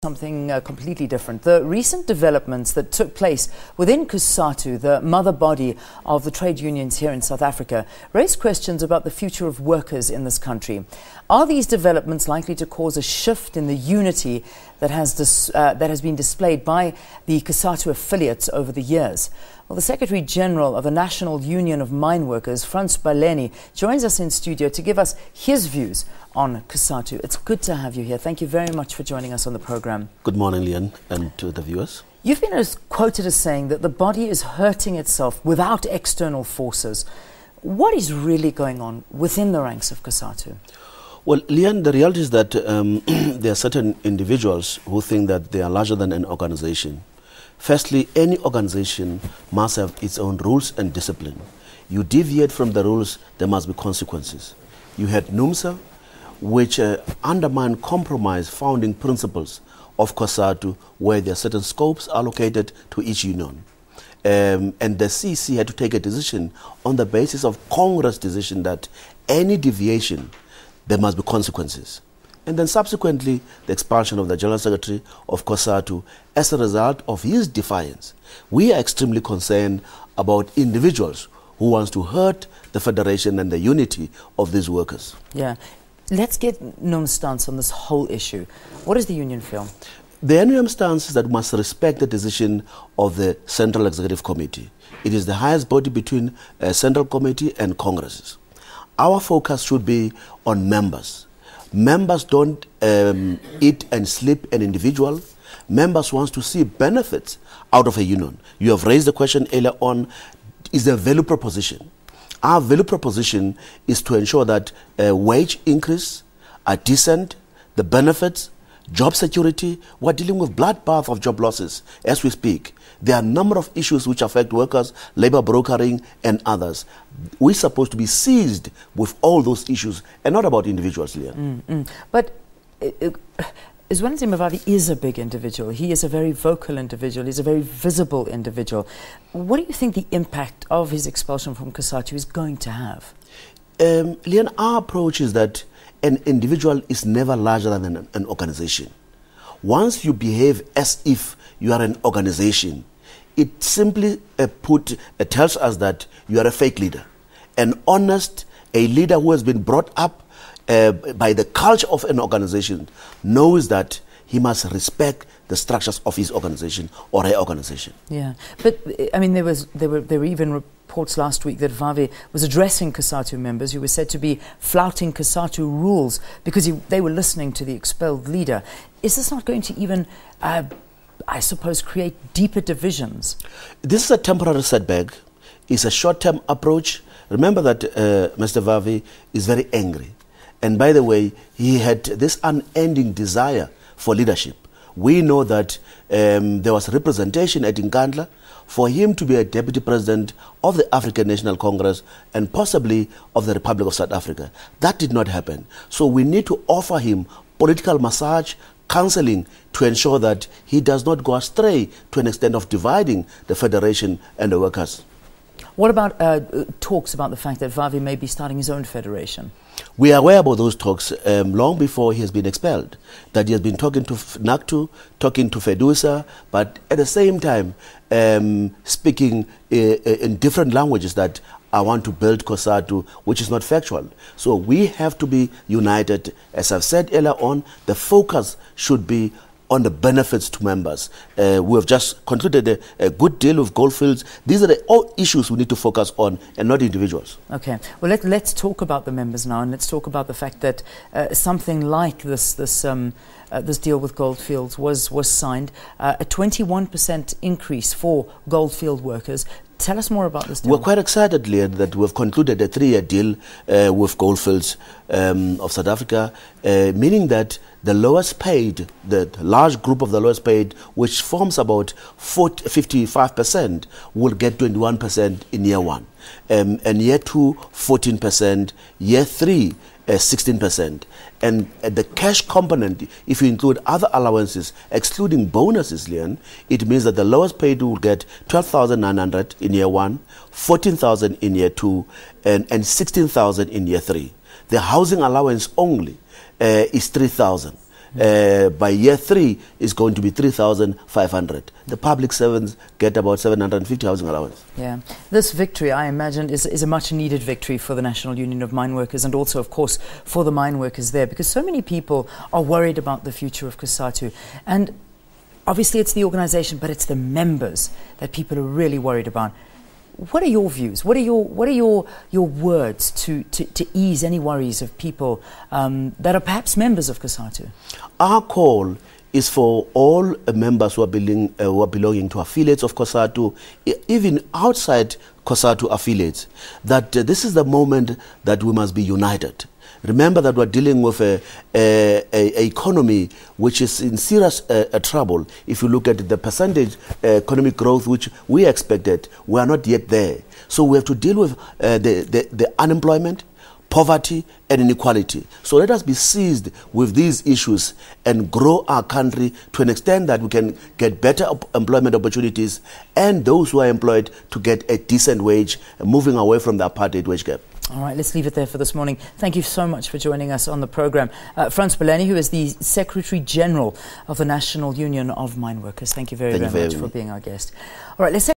Something completely different. The recent developments that took place within Cosatu, the mother body of the trade unions here in South Africa, raise questions about the future of workers in this country. Are these developments likely to cause a shift in the unity that has been displayed by the Cosatu affiliates over the years? Well, the Secretary General of the National Union of Mine Workers, Frans Baleni, joins us in studio to give us his views on Cosatu. It's good to have you here. Thank you very much for joining us on the program. Good morning, Leon, and to the viewers. You've been quoted as saying that the body is hurting itself without external forces. What is really going on within the ranks of Cosatu? Well, Leon, the reality is that there are certain individuals who think that they are larger than an organization. Firstly, any organization must have its own rules and discipline. You deviate from the rules, there must be consequences. You had NUMSA, which undermined compromise founding principles of Cosatu, where there are certain scopes allocated to each union. And the CC had to take a decision on the basis of Congress' decision that any deviation, there must be consequences. And then subsequently, the expulsion of the General Secretary of Cosatu as a result of his defiance. We are extremely concerned about individuals who want to hurt the federation and the unity of these workers. Yeah. Let's get NUM's stance on this whole issue. What does the union feel? The NUM stance is that we must respect the decision of the Central Executive Committee. It is the highest body between Central Committee and Congresses. Our focus should be on members. Members don't eat and sleep an individual. Members want to see benefits out of a union. You have raised the question earlier on, is there a value proposition? Our value proposition is to ensure that wage increase are decent, the benefits, job security. We're dealing with bloodbath of job losses as we speak. There are a number of issues which affect workers, labor brokering and others. We're supposed to be seized with all those issues and not about individuals, Leon. But Zwelithini Mavavi is a big individual. He is a very vocal individual. He's a very visible individual. What do you think the impact of his expulsion from Cosatu is going to have? Leon, our approach is that an individual is never larger than an organization. Once you behave as if you are an organization, it simply tells us that you are a fake leader. A leader who has been brought up by the culture of an organization knows that he must respect the structures of his organization or her organization. Yeah, but I mean, there were even reports last week that Vavi was addressing Cosatu members who were said to be flouting Cosatu rules because they were listening to the expelled leader. Is this not going to even, I suppose, create deeper divisions? This is a temporary setback. It's a short-term approach. Remember that Mr. Vavi is very angry. And by the way, he had this unending desire for leadership. We know that there was representation at Nkandla for him to be a deputy president of the African National Congress and possibly of the Republic of South Africa. That did not happen. So we need to offer him political massage, counseling to ensure that he does not go astray to an extent of dividing the federation and the workers. What about talks about the fact that Vavi may be starting his own federation? We are aware about those talks long before he has been expelled, that he has been talking to NACTU, talking to FEDUSA, but at the same time speaking in different languages that I want to build Cosatu, which is not factual. So we have to be united. As I've said earlier on, the focus should be on the benefits to members. We have just concluded a good deal with Goldfields. These are all issues we need to focus on and not individuals. Okay. Well, let's talk about the members now, and let's talk about the fact that something like this deal with Goldfields was signed, a 21% increase for Goldfield workers. Tell us more about this deal. We're quite excited, Leon, that we've concluded a 3-year deal with Goldfields of South Africa, meaning that the lowest paid, the large group of the lowest paid, which forms about 55%, will get 21% in year 1. And year 2, 14%, year 3, 16%. And the cash component, if you include other allowances, excluding bonuses, Leon, it means that the lowest paid will get 12,900 in year 1, 14,000 in year 2, and 16,000 in year 3. The housing allowance only is 3,000. By year 3, it's going to be 3,500. The public servants get about 750 housing allowance. Yeah, this victory, I imagine, is a much-needed victory for the National Union of Mine Workers, and also, of course, for the mine workers there, because so many people are worried about the future of Cosatu. And obviously it's the organisation, but it's the members that people are really worried about. What are your views? What are your words to ease any worries of people that are perhaps members of Cosatu? Our call is for all members who are belonging to affiliates of Cosatu, even outside Cosatu affiliates, that this is the moment that we must be united. Remember that we're dealing with a economy which is in serious trouble. If you look at the percentage economic growth which we expected, we are not yet there. So we have to deal with the unemployment, poverty and inequality. So let us be seized with these issues and grow our country to an extent that we can get better employment opportunities, and those who are employed to get a decent wage, moving away from the apartheid wage gap. All right, let's leave it there for this morning. Thank you so much for joining us on the programme. Frans Baleni, who is the Secretary General of the National Union of Mine Workers. Thank you very much for being our guest. All right, let's